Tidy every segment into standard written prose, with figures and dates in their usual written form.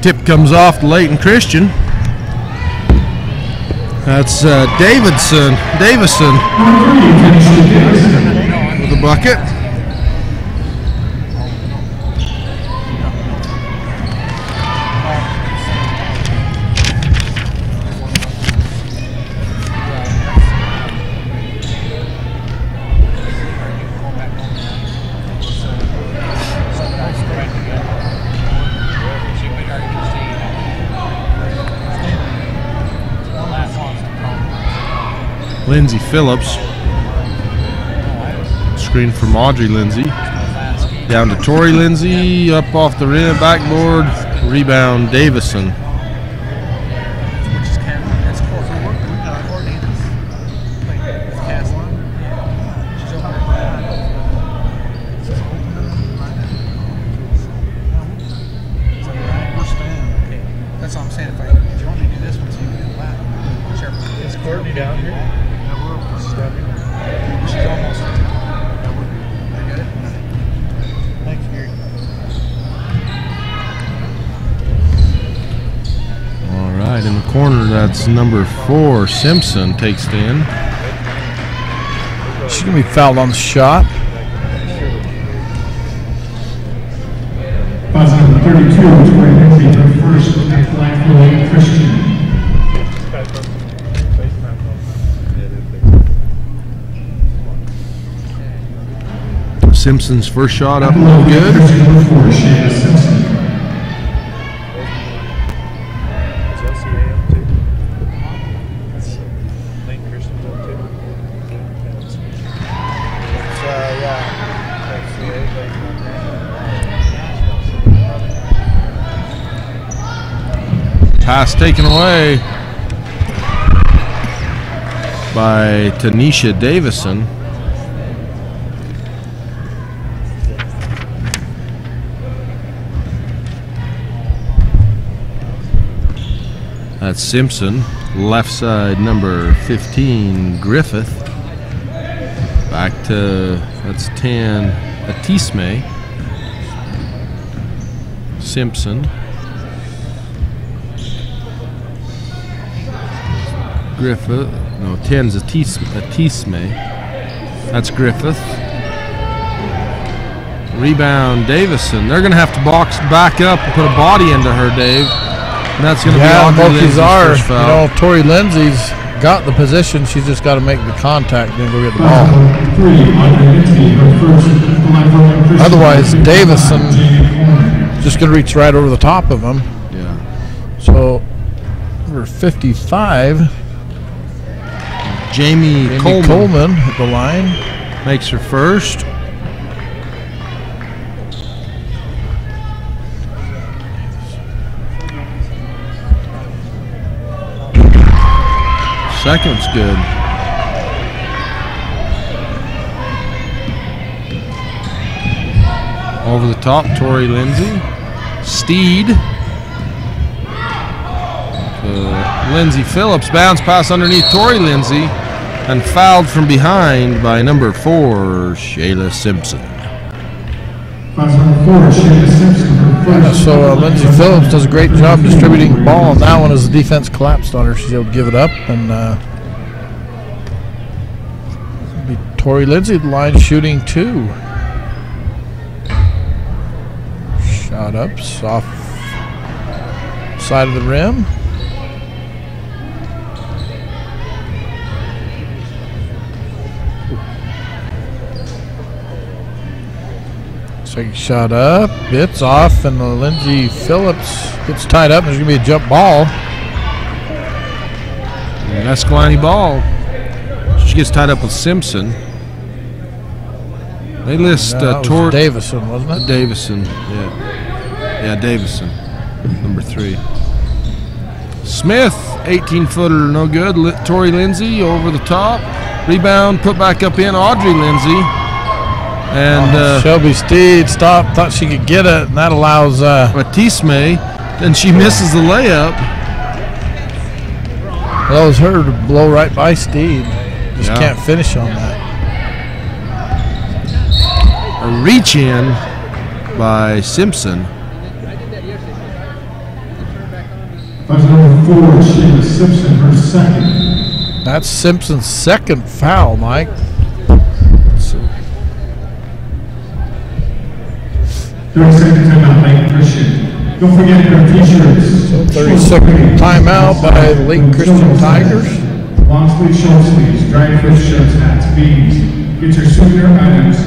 Tip comes off to Layton Christian. That's Davison with a bucket. Lindsay Phillips. Screen from Audrey Lindsay. Down to Tori Lindsay. Up off the rim, backboard. Rebound, Davison. That's all I'm saying. If you want me to do this one, so you can do that. Is Courtney down here? She's almost. I get it. Thanks, Gary. All right, in the corner, that's number 4, Simpson takes it in. She's going to be fouled on the shot. Pass number 32, Tori Lindsay, her first at flag for Layton Christian. Simpson's first shot up, no good. Pass taken away by Tanisha Davison. That's Simpson. Left side, number 15, Griffith. Back to, that's 10, Atisme. Simpson. Griffith. No, 10's Atisme. That's Griffith. Rebound, Davison. They're going to have to box back up and put a body into her, Dave. And that's going to be Audrey Lindsay's first foul. You know, Tori Lindsay's got the position. She's just got to make the contact and then go get the ball. Otherwise, Davison just going to reach right over the top of him. Yeah. So, number 55, Jamie Coleman at the line. Makes her first. Second's good. Over the top, Tori Lindsay. Steed. Lindsay Phillips. Bounce pass underneath Tori Lindsay. And fouled from behind by number 4, Shayla Simpson. So Lindsay Phillips does a great job distributing the ball, and that one as the defense collapsed on her, she's able to give it up. And be Tori Lindsay at the line shooting 2. Shot up, soft side of the rim. Second shot up, it's off, and Lindsay Phillips gets tied up. There's going to be a jump ball. And Escalante ball. She gets tied up with Simpson. They list Tori Davison, wasn't it? Davison, yeah. Yeah, Davison, number 3. Smith, 18-footer, no good. Tori Lindsay over the top. Rebound, put back up in, Audrey Lindsay. And Shelby Steed stopped, thought she could get it, and that allows Atisme, and she misses the layup. Allows her to blow right by Steed. Just can't finish on that. A reach in by Simpson. That's number 4, Sheila Simpson, her second. That's Simpson's second foul, Mike. 30 seconds timeout, Layton Christian. Don't forget your t-shirts. 30-second timeout by the Layton Christian Tigers. Long sleeves, short sleeves, dried fish shirts, hats, beanies. Get your souvenir items.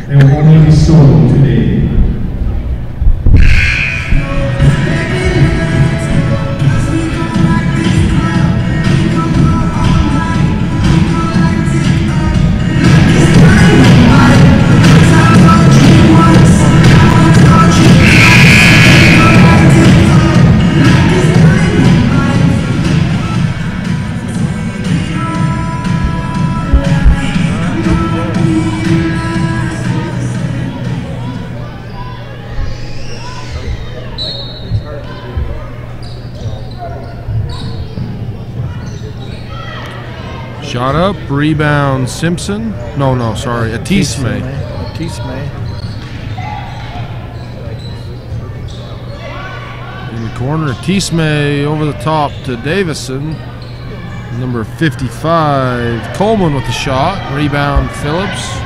They will only be sold today. Shot up, rebound Simpson. No, sorry, Atisme. In the corner, Atisme over the top to Davison. Number 55, Coleman with the shot. Rebound Phillips.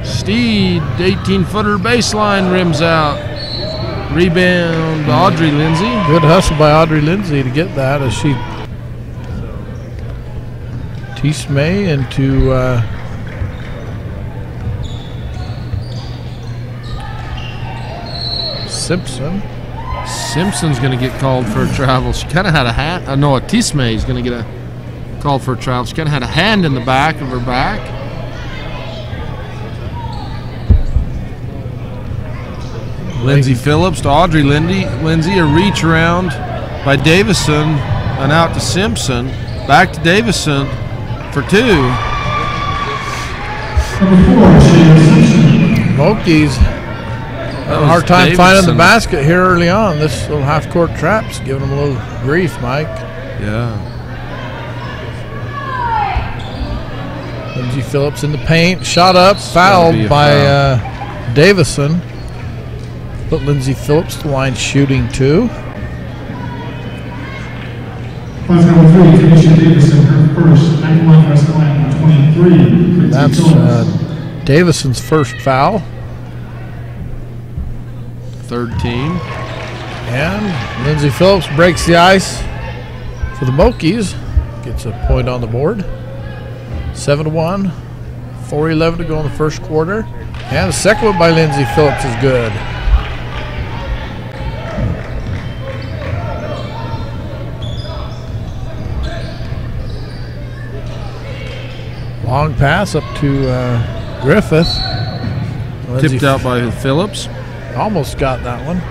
Steed, 18-footer baseline, rims out. Rebound Audrey Lindsay. Good hustle by Audrey Lindsay to get that as she Tisme into Simpson. Simpson's going to get called for a travel. She kind of had a hand. No, Tisme is going to get called for a travel. She kind of had a hand in the back of her back. Lindsay Phillips to Audrey Lindsay. A reach around by Davison and out to Simpson. Back to Davison for 2. Mokies had a hard time finding the basket here early on. This little half-court trap's giving them a little grief, Mike. Yeah. Lindsay Phillips in the paint. Shot up, fouled by Davison. Put Lindsay Phillips to the line shooting 2. Plus number 3, Tanisha Davison, her first. 91 Escalante, 23. That's Davison's first foul. Third team. And Lindsay Phillips breaks the ice for the Mokies. Gets a point on the board. 7-1. 4:11 to go in the first quarter. And the second one by Lindsay Phillips is good. Long pass up to Griffith. Tipped out by Phillips. Almost got that one.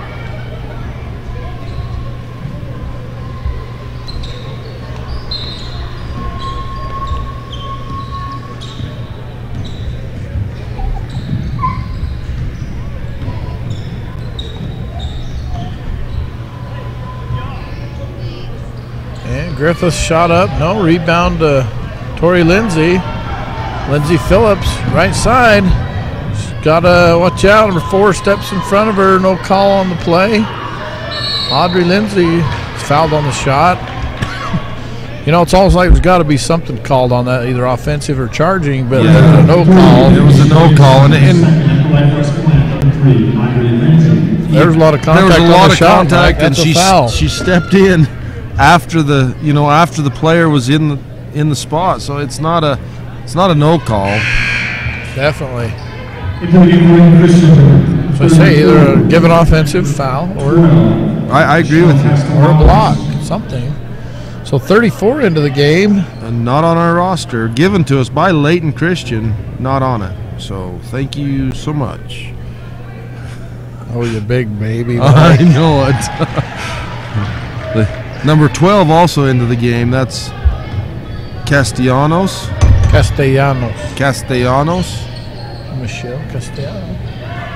And Griffith shot up. No, rebound to Tori Lindsay. Lindsay Phillips, right side. She's got to watch out. Number 4 steps in front of her. No call on the play. Audrey Lindsay is fouled on the shot. You know, it's almost like there's got to be something called on that, either offensive or charging, but there was a no call. It was a no call. And there was a lot of contact. There was a lot of shot, contact, and foul. she stepped in after the player was in the spot. So it's not a no call. Definitely. So I say either give an offensive foul or I agree with you. Or a block, something. So 34 into the game. And not on our roster. Given to us by Layton Christian, not on it. So thank you so much. Oh, you big baby. I know it. Number 12 also into the game. That's Castellanos. Michelle Castellanos.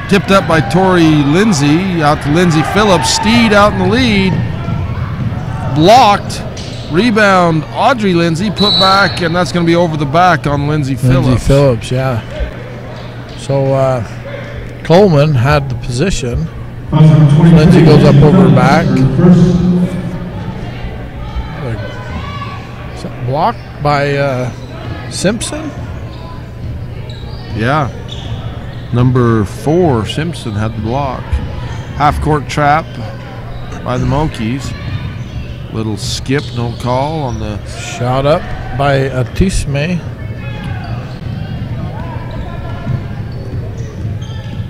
Tipped up by Tori Lindsay. Out to Lindsay Phillips. Steed out in the lead. Blocked. Rebound Audrey Lindsay. Put back, and that's going to be over the back on Lindsay Phillips. Lindsay Phillips, yeah. So Coleman had the position. Lindsay goes up over her back. Blocked by Simpson. Yeah. Number 4, Simpson had the block. Half-court trap by the Mokies. Little skip, no call on the... Shot up by Atisme.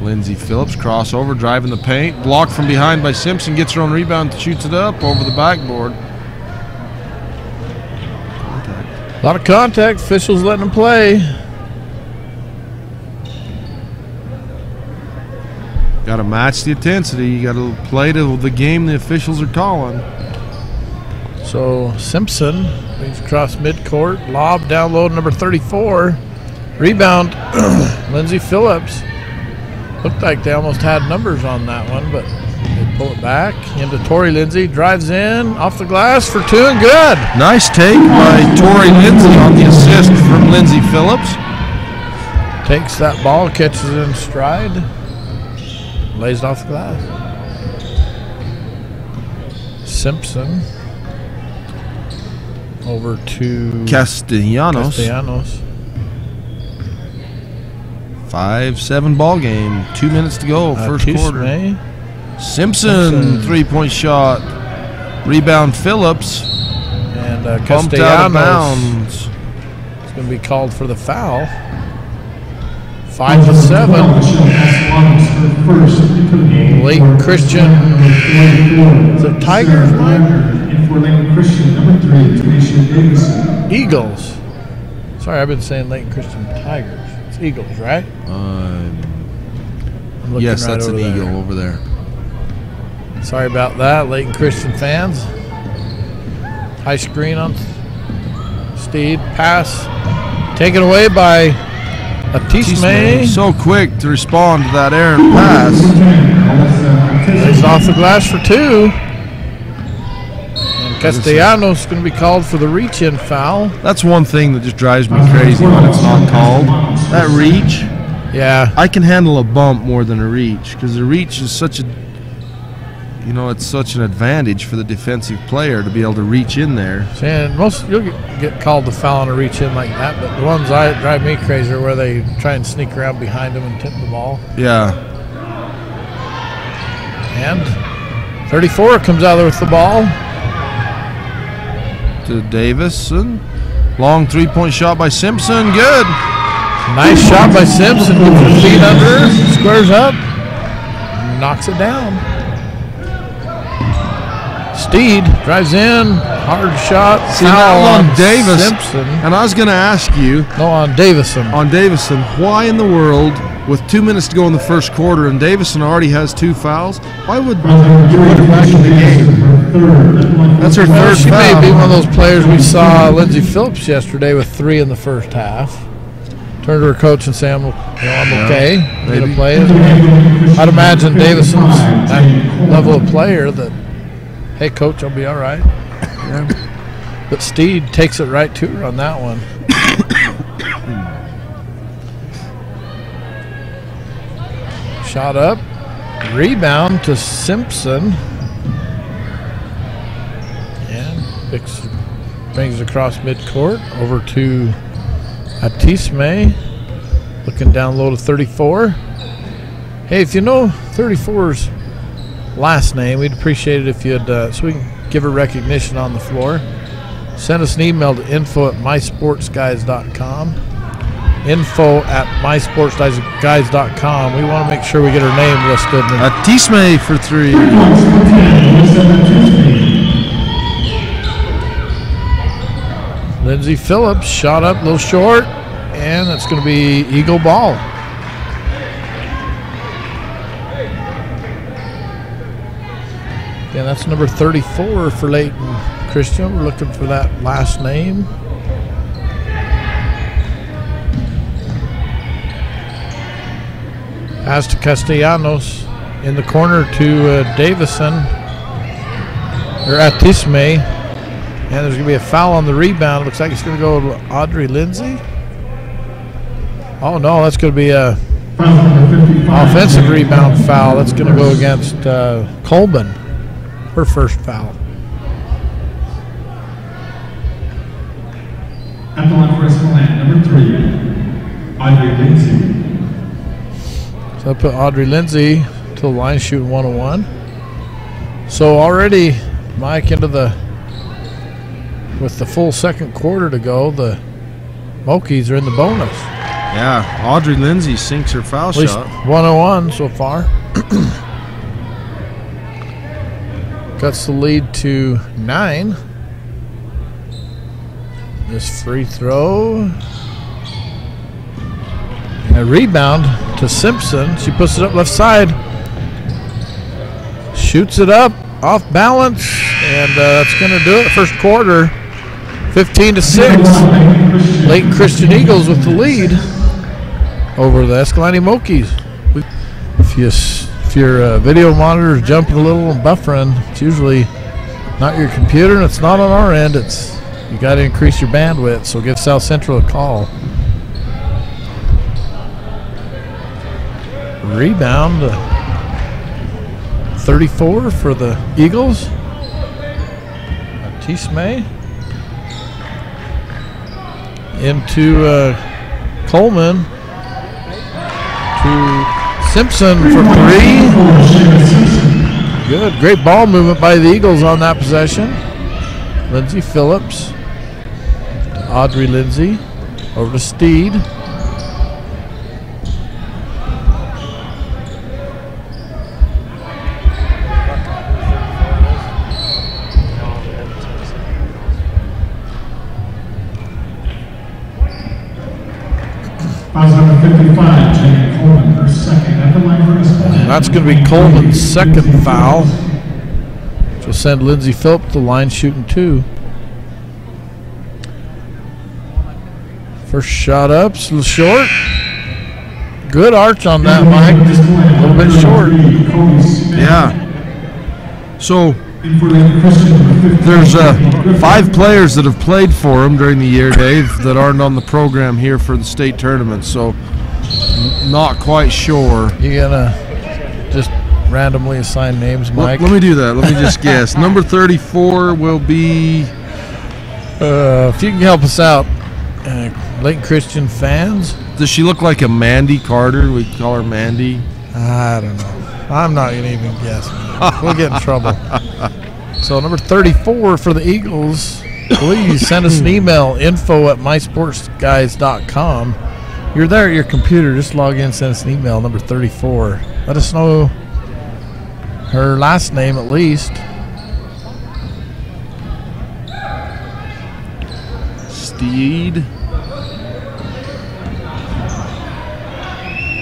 Lindsay Phillips, crossover, driving the paint. Blocked from behind by Simpson, gets her own rebound, shoots it up over the backboard. A lot of contact, officials letting them play. Got to match the intensity. You got to play to the game the officials are calling. So Simpson brings across midcourt, lob down low to number 34. Rebound, Lindsay Phillips. Looked like they almost had numbers on that one, but they pull it back. Into Tori Lindsay, drives in, off the glass for 2 and good. Nice take by Tori Lindsay on the assist from Lindsay Phillips. Takes that ball, catches it in stride, lays it off the glass. Simpson over to Castellanos. 5-7 ball game. 2 minutes to go, first quarter. Simpson, three-point shot. Rebound Phillips. And bumped out of bounds. It's going to be called for the foul. 5-7. Layton Christian. Is it Tigers, Mike? Eagles. Sorry, I've been saying Layton Christian Tigers. It's Eagles, right? Yes, right that's an there. Eagle over there. Sorry about that, Layton Christian fans. High screen on Steed. Pass. Taken away by Atisme. So quick to respond to that errant pass. Lays off the glass for 2. And Castellanos is going to be called for the reach-in foul. That's one thing that just drives me crazy when it's not called. That reach. Yeah. I can handle a bump more than a reach because the reach is such a, it's such an advantage for the defensive player to be able to reach in there. And most you'll get called to foul on a reach in like that, but the ones that drive me crazy are where they try and sneak around behind them and tip the ball. Yeah. And 34 comes out there with the ball. To Davison. Long three-point shot by Simpson. Good. Nice shot by Simpson. Gets her feet under, squares up, knocks it down. Steed drives in, hard shot. See, now on Davis. Simpson. And I was going to ask you. No, on Davison. On Davison, why in the world, with 2 minutes to go in the first quarter, and Davison already has 2 fouls, why would you put her back in the game? That's her third She foul. may be one of those players we saw Lindsay Phillips yesterday with 3 in the first half. Turned to her coach and say, I'm okay. I'm going to play it. I'd imagine Davison's that level of player that, hey, coach, I'll be all right. Yeah. But Steed takes it right to her on that one. Shot up. Rebound to Simpson. And brings it across midcourt over to Atisme. Looking down low to 34. Hey, if you know 34's last name, we'd appreciate it if you'd, so we can give her recognition on the floor. Send us an email to info@mysportsguys.com. info@mysportsguys.com. We want to make sure we get her name listed. Atisme for 3. Lindsay Phillips shot up a little short, and it's going to be Eagle ball. Yeah, that's number 34 for Layton Christian. We're looking for that last name. Pass to Castellanos in the corner to Davison, or Atisme. And there's going to be a foul on the rebound. Looks like it's going to go to Audrey Lindsay. Oh, no, that's going to be a Offensive rebound foul. That's going to go against Coleman. Her first foul. At the line for Escalante, number 3, Audrey Lindsay. So I put Audrey Lindsay to the line shooting 101. So already, Mike, with the full second quarter to go, the Mokies are in the bonus. Yeah, Audrey Lindsay sinks her foul At least shot. 101 so far. Cuts the lead to 9. This free throw. And a rebound to Simpson. She puts it up left side. Shoots it up off balance. And that's going to do it. First quarter, 15-6. Layton Christian Eagles with the lead over the Escalante Mokies. If your video monitor is jumping a little and buffering, it's usually not your computer, and it's not on our end. You got to increase your bandwidth, so give South Central a call. Rebound, 34 for the Eagles. Tisme into Coleman to Simpson for 3. Good, great ball movement by the Eagles on that possession. Lindsay Phillips to Audrey Lindsay over to Steed. Fouls number 55, Jane Coleman, her second at the line for Escalante. That's going to be Coleman's second foul. Which will send Lindsay Phillips to the line shooting 2. First shot up, it's a little short. Good arch on that, Mike. Just a little bit short. Yeah. So there's 5 players that have played for him during the year, Dave, that aren't on the program here for the state tournament. So not quite sure. You gonna just randomly assign names, Mike? Let me do that. Let me just guess. Number 34 will be. If you can help us out, Layton Christian fans. Does she look like a Mandy Carter? We call her Mandy. I don't know. I'm not going to even guess. We'll get in trouble. So number 34 for the Eagles, please send us an email, info@mysportsguys.com. You're there at your computer. Just log in, send us an email, number 34. Let us know her last name at least. Steed.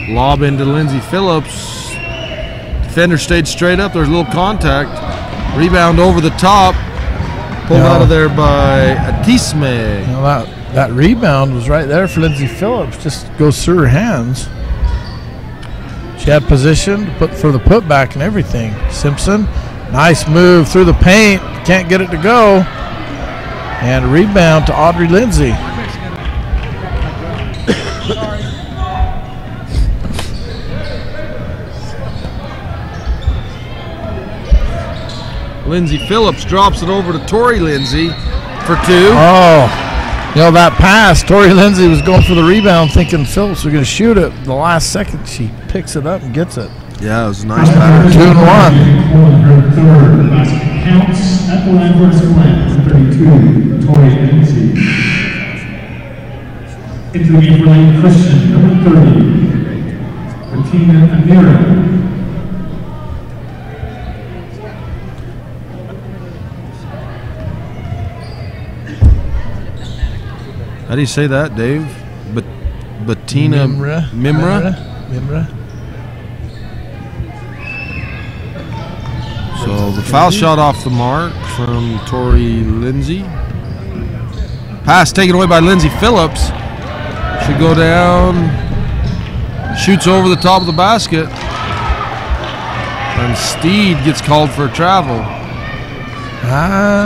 Lob into Lindsay Phillips. Defender stayed straight up. There's a little contact. Rebound over the top. Pulled out of there by Tisme. That rebound was right there for Lindsay Phillips. Just goes through her hands. She had position for the putback and everything. Simpson, nice move through the paint. Can't get it to go. And a rebound to Audrey Lindsay. Lindsay Phillips drops it over to Tori Lindsay for 2. Oh, that pass, Tori Lindsay was going for the rebound thinking Phillips was going to shoot it. The last second, she picks it up and gets it. Yeah, it was a nice pattern. 2 and 1. Her third basket counts at the line for Escalante, 32, Tori Lindsay. Into the game for Layton Christian, number 30, Bettina Amira. How do you say that, Dave? Bettina Mimra? So the foul shot off the mark from Tori Lindsay. Pass taken away by Lindsay Phillips. Should go down. Shoots over the top of the basket. And Steed gets called for a travel.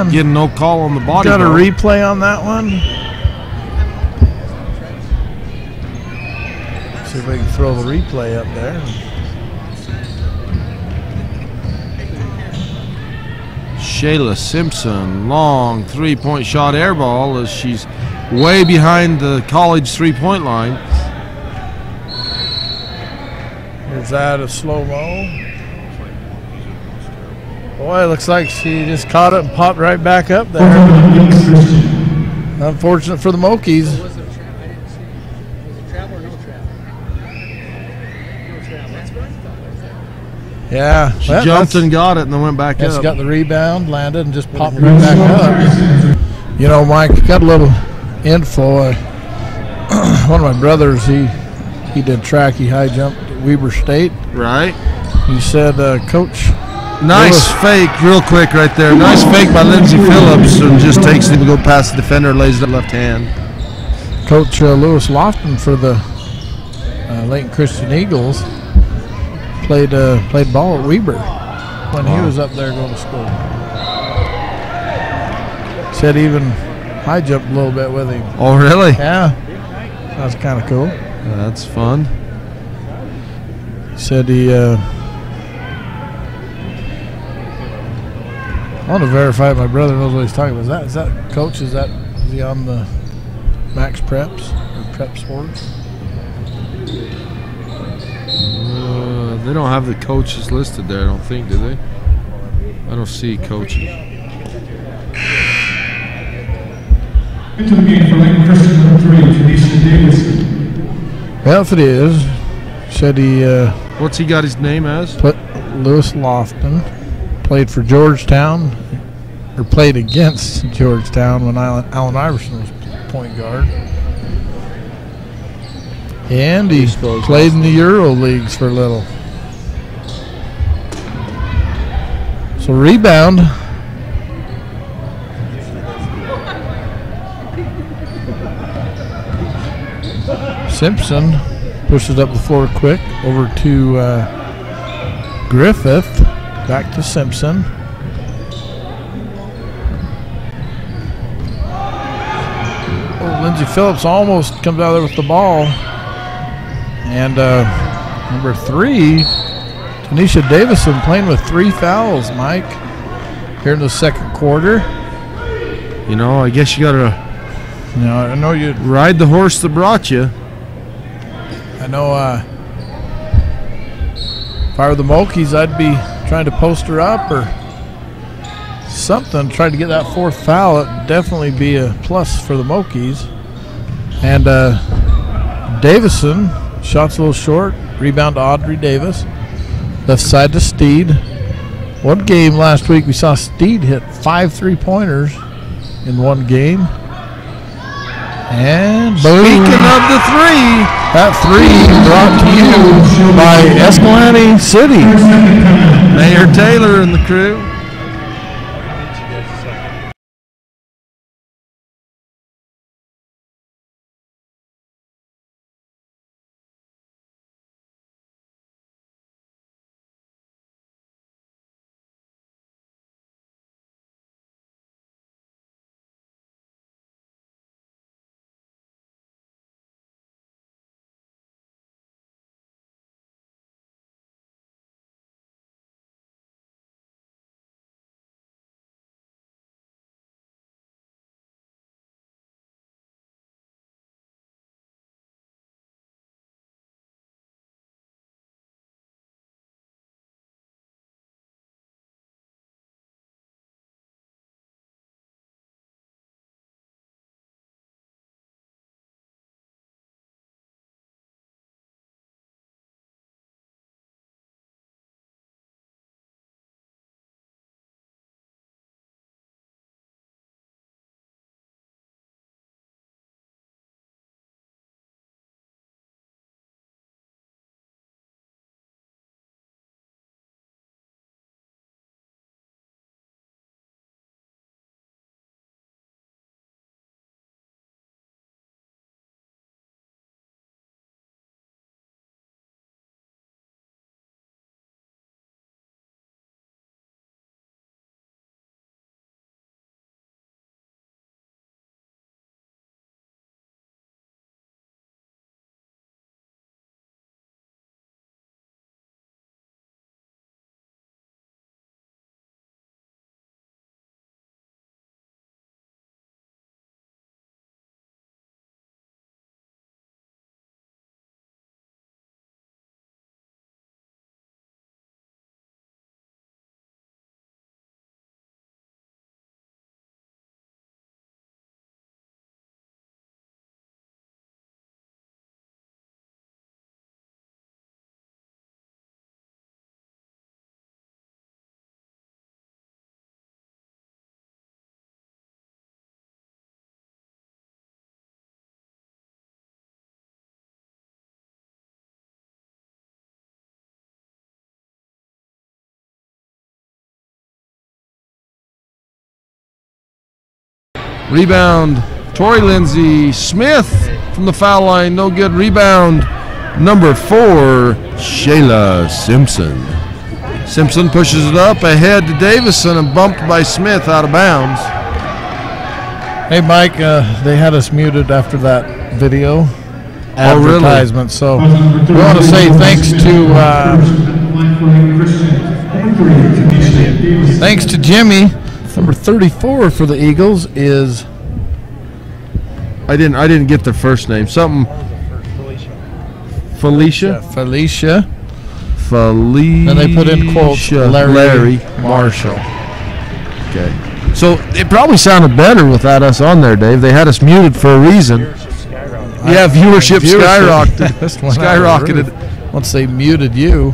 Getting no call on the body. Got a replay on that one. See if we can throw the replay up there. Shayla Simpson, long three-point shot air ball as she's way behind the college three-point line. Here's that a slow-mo. Boy, it looks like she just caught it and popped right back up there. Unfortunate for the Mokies. Was it a trap? I didn't see. Was it trap or no trap? No trap. That's what I thought. Yeah. She jumped and got it and then went back She up. got the rebound, landed, and just popped right back up. You know, Mike, got a little info. One of my brothers, he did track. He high jumped at Weber State. Right. He said, Coach. Nice fake, real quick right there. Nice fake by Lindsay Phillips, and just takes it to go past the defender, lays the left hand. Coach Lewis Lofton for the Layton Christian Eagles played ball at Weber when he was up there going to school. Said even high jumped a little bit with him. Oh, really? Yeah, that's kind of cool. That's fun. He said he. I want to verify if my brother knows what he's talking about. Is that Coach? Is he on the Max Preps or Prep Sports? They don't have the coaches listed there, I don't think, do they? I don't see coaches. Into the game for Layton Christian number 3, Tanisha Davidson. Well, if it is, said he. What's he got his name as? Lewis Lofton. Played for Georgetown, or played against Georgetown when Allen Iverson was point guard. And he played in the Euro Leagues for a little. So rebound. Simpson pushes up the floor quick over to Griffith. Back to Simpson. Oh, Lindsay Phillips almost comes out there with the ball. And number 3, Tanisha Davison playing with 3 fouls, Mike, here in the second quarter. You know, I guess you got to I know you ride the horse that brought you. I know if I were the Mokies, I'd be trying to post her up or something, try to get that 4th foul. It'd definitely be a plus for the Mokies. And Davison, shots a little short, rebound to Audrey Davis. Left side to Steed. One game last week we saw Steed hit 5 3-pointers in one game. And boom. Speaking of the 3, that 3 brought to you by Escalante City. Mayor Taylor and the crew. Rebound, Tori Lindsay. Smith from the foul line, no good. Rebound, number 4, Shayla Simpson. Simpson pushes it up ahead to Davison and bumped by Smith out of bounds. Hey, Mike, they had us muted after that video advertisement, so we want to say thanks to Jimmy. Number 34 for the Eagles is I didn't get the first name. Something Felicia. And they put in quotes Larry Marshall. Okay. So it probably sounded better without us on there, Dave. They had us muted for a reason. Yeah, viewership skyrocketed. Once they muted you.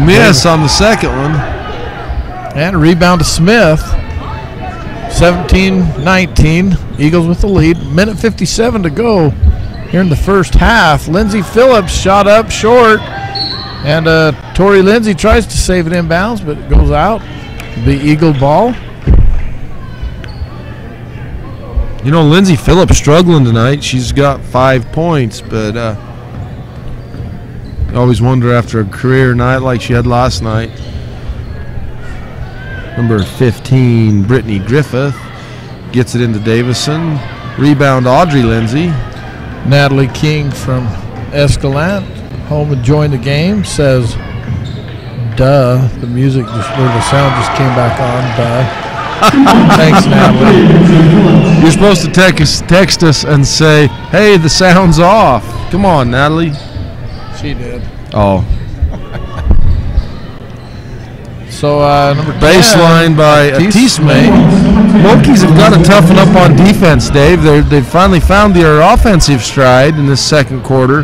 Miss on the second one. And a rebound to Smith. 17-19. Eagles with the lead. Minute 57 to go here in the first half. Lindsay Phillips shot up short. And Tori Lindsay tries to save it inbounds, but it goes out. The Eagle ball. You know, Lindsay Phillips struggling tonight. She's got 5 points, but I always wonder after a career night like she had last night. Number 15, Brittany Griffith, gets it into Davison. Rebound, Audrey Lindsay. Natalie King from Escalante, home enjoying the game, says, duh. The music just, or the sound just came back on, duh. Thanks, Natalie. You're supposed to text us and say, hey, the sound's off. Come on, Natalie. She did. Oh. So, number 10. Baseline by Atisme. Mokies have got to toughen up on defense, Dave. They've finally found their offensive stride in this second quarter,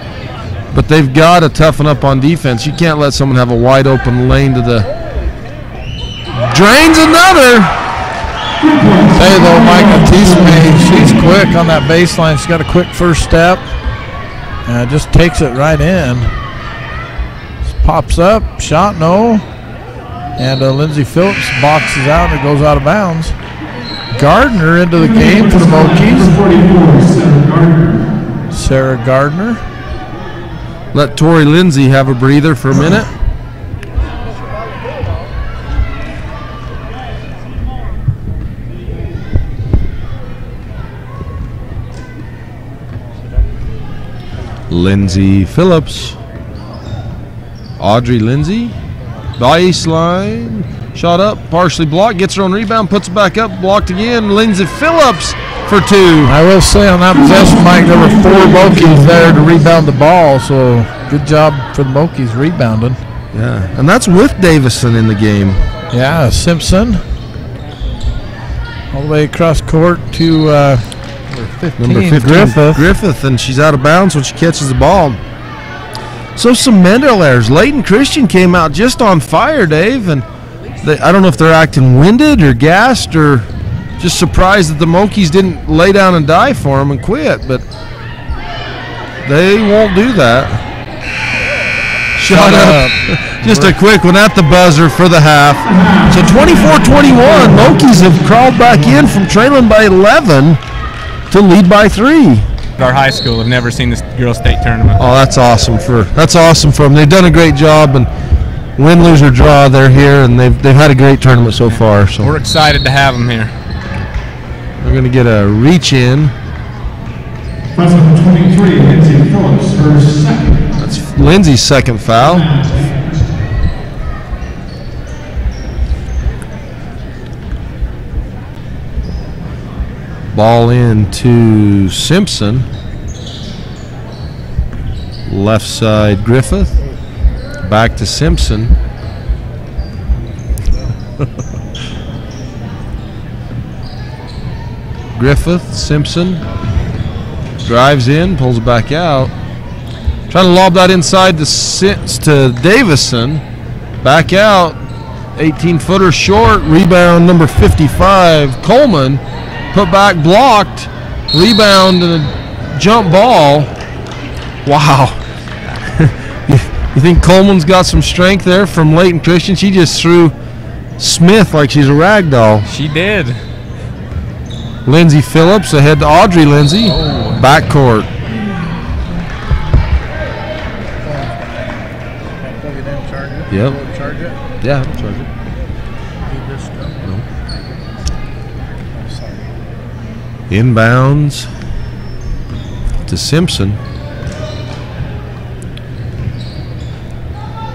but they've got to toughen up on defense. You can't let someone have a wide open lane to the... Drains another! Hey, though, Mike Atisme, she's quick on that baseline. She's got a quick first step. Just takes it right in. Just pops up, shot, no. And Lindsay Phillips boxes out and it goes out of bounds. Gardner into the game for the Mokies. Sarah Gardner. Let Tori Lindsay have a breather for a minute. Lindsay Phillips. Audrey Lindsay. Baseline. Shot up. Partially blocked. Gets her own rebound. Puts it back up. Blocked again. Lindsay Phillips for 2. I will say on that possession, Mike, there were 4 Mokies there to rebound the ball. So good job for the Mokies rebounding. Yeah. And that's with Davison in the game. Yeah. Simpson. All the way across court to number 15, Griffith, and she's out of bounds when she catches the ball. So some mental errors. Layton Christian came out just on fire, Dave, and I don't know if they're acting winded or gassed or just surprised that the Mokies didn't lay down and die for them and quit, but they won't do that. Shot up. Just a quick one at the buzzer for the half. So 24-21, Mokies have crawled back in from trailing by 11 to lead by 3. Our high school have never seen this girls' state tournament. Oh, that's awesome for them. They've done a great job, and win, lose, or draw, they're here, and they've had a great tournament so far. So we're excited to have them here. We're going to get a reach in. That's number 23, Lindsay Phillips, her second. That's Lindsay's second foul. Ball in to Simpson. Left side Griffith. Back to Simpson. Griffith, Simpson. Drives in, pulls it back out. Trying to lob that inside to Davison. Back out. 18-footer short. Rebound number 55, Coleman. Put back, blocked, rebound, and a jump ball. Wow. You think Coleman's got some strength there from Layton Christian? She just threw Smith like she's a rag doll. She did. Lindsay Phillips ahead to Audrey Lindsay. Backcourt. Plug it in, charge it. Yep. Charge it. Yeah, charge it. Need this stuff. Inbounds to Simpson.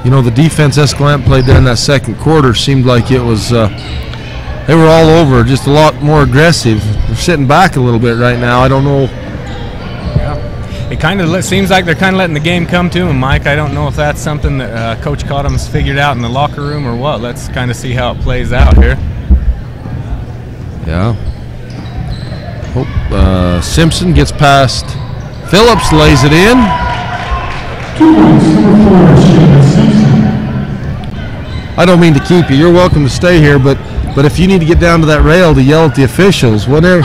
You know, the defense Escalante played there in that second quarter seemed like it was, they were all over, just a lot more aggressive. They're sitting back a little bit right now. I don't know. It kind of seems like they're kind of letting the game come to them, Mike. I don't know if that's something that Coach Cottom's figured out in the locker room or what. Let's kind of see how it plays out here. Yeah. Simpson gets past Phillips, lays it in. 2 points, number 4, Sheila Simpson. I don't mean to keep you. You're welcome to stay here, but if you need to get down to that rail to yell at the officials, whatever.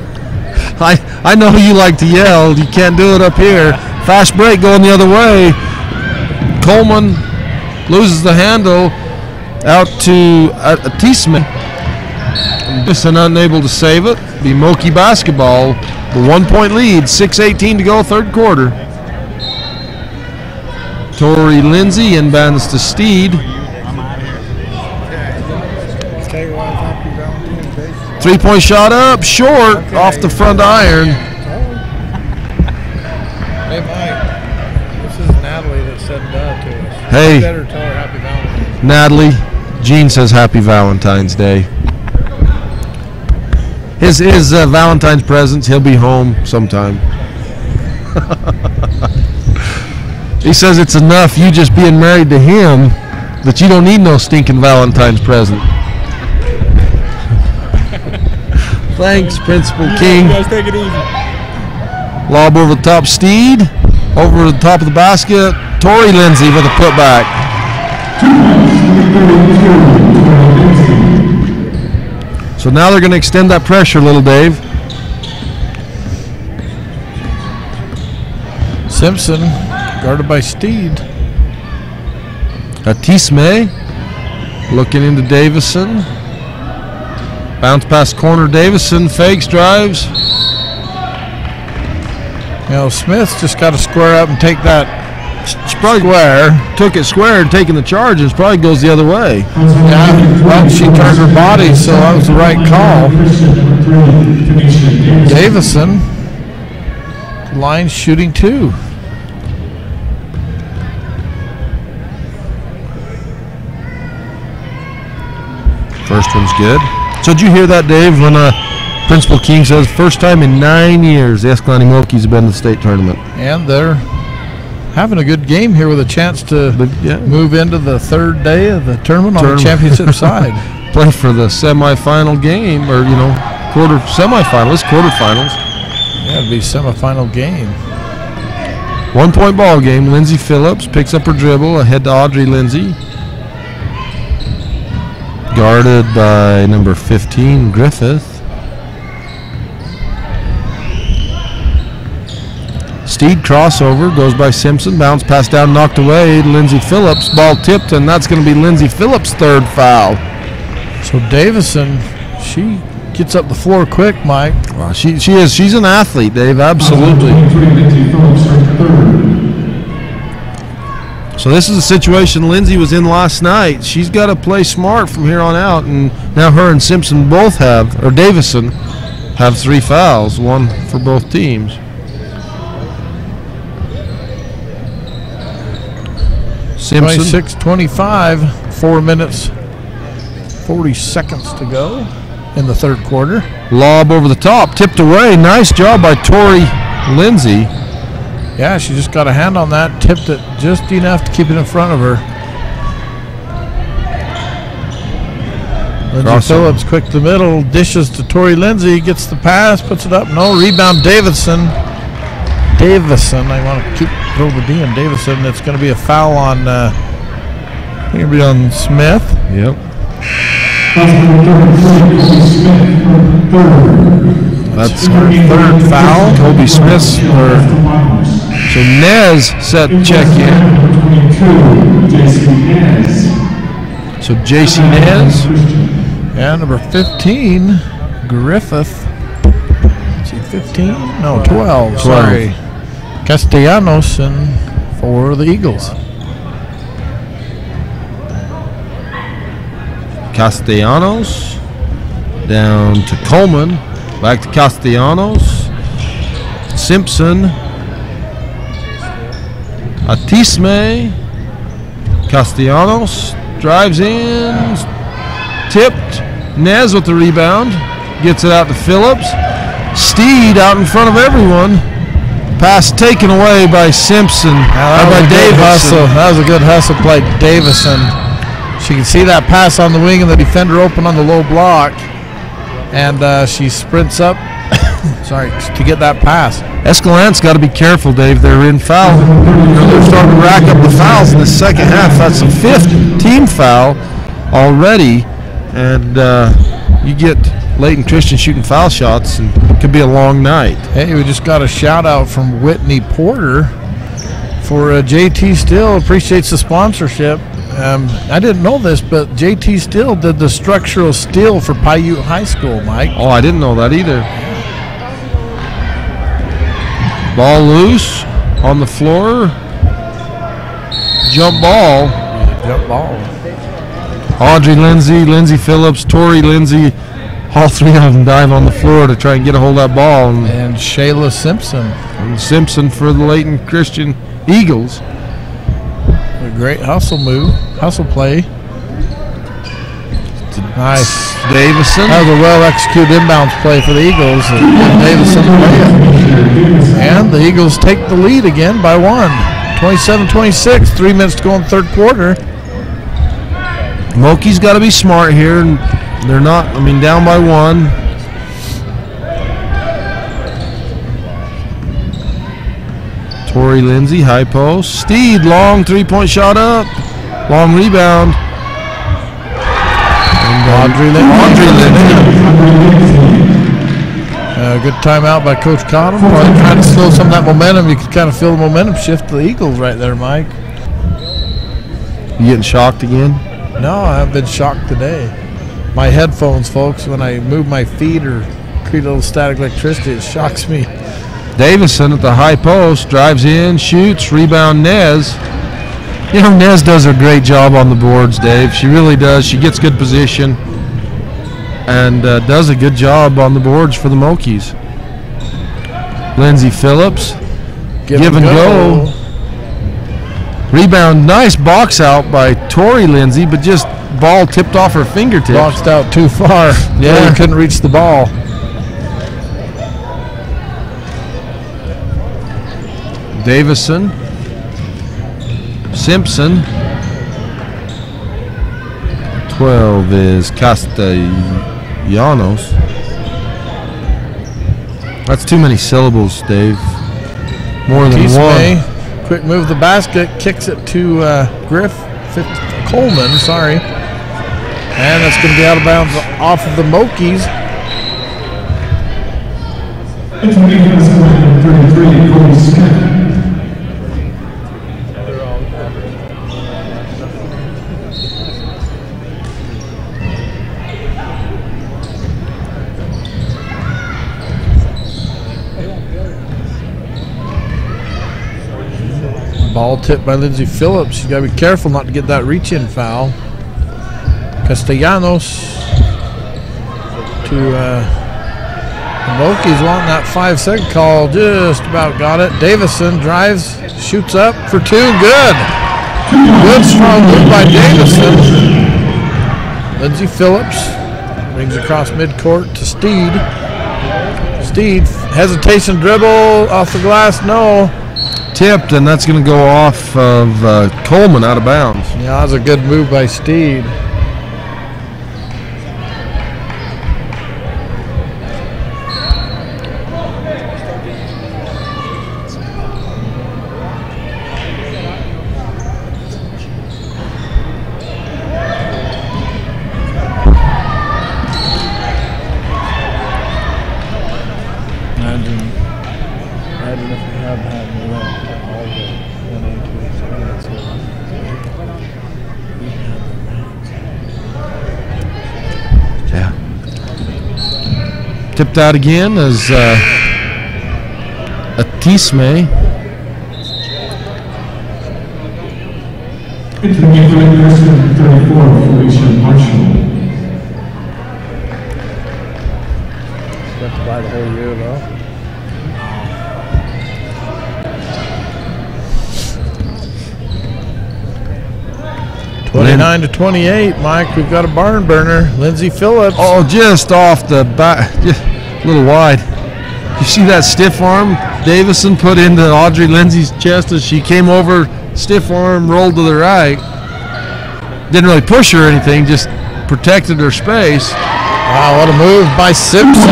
I know you like to yell. You can't do it up here. Fast break going the other way. Coleman loses the handle out to Atisme. Just unable to save it. Be Moki basketball. The 1-point lead. 6:18 to go, third quarter. Tori Lindsay inbounds to Steed. 3-point shot up, short, off the front iron. Hey, Mike. This is Natalie that said that to us. Hey. You better tell her Happy Valentine's Day. Natalie, Gene says Happy Valentine's Day. His Valentine's presents, he'll be home sometime. He says it's enough you just being married to him that you don't need no stinking Valentine's present. Thanks, Principal King. You guys take it easy. Lob over the top, Steed. Over the top of the basket, Tori Lindsay with a putback. 2 points, number 32, So now they're going to extend that pressure a little, Dave. Simpson, guarded by Steed. Atisme looking into Davison. Bounce past corner, Davison fakes, drives. You know, Smith's just got to square up and take that She probably took it square and taking the charges. Probably goes the other way. Yeah, well, she turned her body, so that was the right call. Davison, line shooting 2. First one's good. So did you hear that, Dave, when Principal King says first time in 9 years the Escalante Mokies have been to the state tournament? And they're having a good game here with a chance to move into the third day of the tournament on the championship side. Play for the semifinal game, or semifinals, quarterfinals. Yeah, it'd be semifinal game. 1-point ball game. Lindsay Phillips picks up her dribble ahead to Audrey Lindsay. Guarded by number 15, Griffith. Steed crossover, goes by Simpson, bounce pass down, knocked away. Lindsay Phillips, ball tipped, and that's going to be Lindsay Phillips' third foul. So Davison, she gets up the floor quick, Mike. Wow, she is. She's an athlete, Dave, absolutely. So this is a situation Lindsay was in last night. She's got to play smart from here on out, and now her and Simpson both have, or Davison, have 3 fouls, one for both teams. Simpson. 26-25, 4 minutes, 40 seconds to go in the third quarter. Lob over the top, tipped away. Nice job by Tori Lindsay. Yeah, she just got a hand on that, tipped it just enough to keep it in front of her. Lindsay Phillips, quick to the middle, dishes to Tori Lindsay, gets the pass, puts it up, no, rebound Davison. I want to throw the D on Davison. It's going to be a foul on, I think it'll be on Smith. Yep. That's our third foul. Kobe Smith's third. So Nez set check in. So JC Nez. And number 15, Griffith. Is he 15? No, 12. Sorry. Castellanos and for the Eagles. Castellanos down to Coleman. Back to Castellanos. Simpson. Atisme. Castellanos drives in. Tipped. Nez with the rebound. Gets it out to Phillips. Steed out in front of everyone. Pass taken away by Simpson. By Davison. That was a good hustle play, Davison. She can see that pass on the wing and the defender open on the low block. And she sprints up to get that pass. Escalante's got to be careful, Dave. They're in foul. They're starting to rack up the fouls in the second half. That's the 5th team foul already. And you get Layton Christian shooting foul shots, and it could be a long night. Hey, we just got a shout out from Whitney Porter for JT Still. Appreciates the sponsorship. I didn't know this, but JT Still did the structural steel for Paiute High School, Mike. Oh, I didn't know that either. Ball loose on the floor. Jump ball. Jump ball. Audrey Lindsay, Lindsay Phillips, Tori Lindsay, all three of them dive on the floor to try and get a hold of that ball. And Shayla Simpson. And Simpson for the Layton Christian Eagles. A great hustle move, hustle play. Nice. Davison. That was a well-executed inbounds play for the Eagles. And Davison play it. And the Eagles take the lead again by 1. 27-26, 3 minutes to go in the third quarter. Moki's got to be smart here. They're not, down by 1. Tori Lindsay, high post. Steed, long three-point shot up. Long rebound. Audrey Lindsay. Good timeout by Coach Cottom. Probably trying to slow some of that momentum. You can kind of feel the momentum shift to the Eagles right there, Mike. You getting shocked again? No, I've been shocked today. My headphones, folks, when I move my feet or create a little static electricity, it shocks me. Davison at the high post, drives in, shoots, rebound Nez. Nez does a great job on the boards, Dave. She really does. She gets good position and does a good job on the boards for the Mokies. Lindsay Phillips, give and go. Rebound, nice box out by Tori Lindsay, but just ball tipped off her fingertips. Boxed out too far. Yeah, he couldn't reach the ball. Davison, Simpson. 12 is Castellanos. That's too many syllables, Dave. More than one. Quick move the basket, kicks it to Coleman, sorry. And that's going to be out of bounds off of the Mokies. Entering Escalante, 33, Cody Smith. Ball tipped by Lindsay Phillips. You got to be careful not to get that reach-in foul. Castellanos to the Mokies wanting that 5-second call. Just about got it. Davison drives, shoots up for 2. Good. Good strong move by Davison. Lindsay Phillips brings across midcourt to Steed. Steed, hesitation dribble off the glass. No. Tipped, and that's going to go off of Coleman out of bounds. Yeah, that was a good move by Steed. Imagine if we had had all the 1A, 2A, 3A, Tipped out again as Atisme. Into the game, Christian 34, Felicia Marshall. Got to buy the whole year, though. 29-28, Mike. We've got a barn burner. Lindsay Phillips. Oh, just off the back, just a little wide. You see that stiff arm Davison put into Audrey Lindsay's chest as she came over, stiff arm, rolled to the right. Didn't really push her or anything, just protected her space. Wow, what a move by Simpson.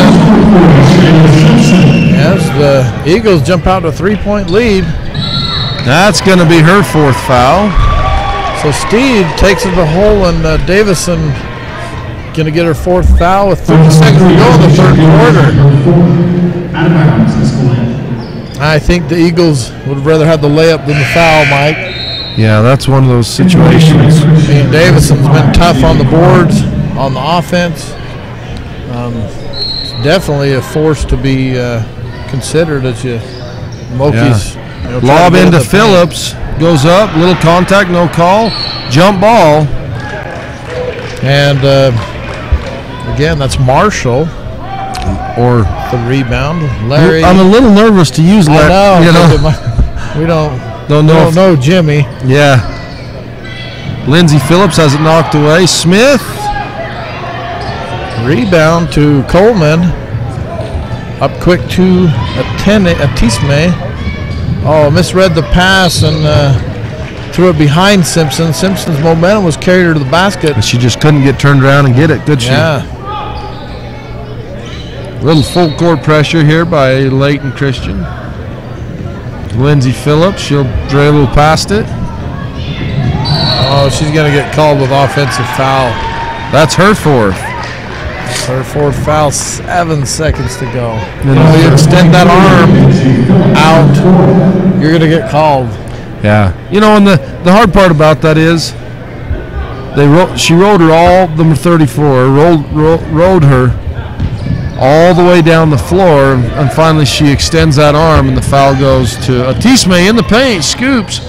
As the Eagles jump out to a 3-point lead. That's going to be her 4th foul. So Steve takes it to the hole, and Davison going to get her 4th foul with 30 seconds to go in the 3rd quarter. Out of bounds, Escalante. I think the Eagles would rather have the layup than the foul, Mike. Yeah, that's one of those situations. I mean, Davison's been tough on the boards, on the offense. It's definitely a force to be considered as you Mokies. Yeah. Lob into Phillips, goes up, little contact, no call, jump ball. And again, that's Marshall. Or the rebound. Larry. I'm a little nervous to use Larry. I know. You know. We don't know Jimmy. Yeah. Lindsay Phillips has it knocked away. Smith. Rebound to Coleman. Up quick to Atisme. Oh, misread the pass and threw it behind Simpson. Simpson's momentum was carried her to the basket. But she just couldn't get turned around and get it, could she? Yeah. Little full court pressure here by Layton Christian. Lindsay Phillips, she'll dribble past it. Oh, she's going to get called with offensive foul. That's her 4th. Her 4th foul, 7 seconds to go. You extend that arm out, you're going to get called. Yeah. You know, and the hard part about that is she rode her all, number 34, rode her all the way down the floor, and finally she extends that arm, and the foul goes to Atisme in the paint, scoops.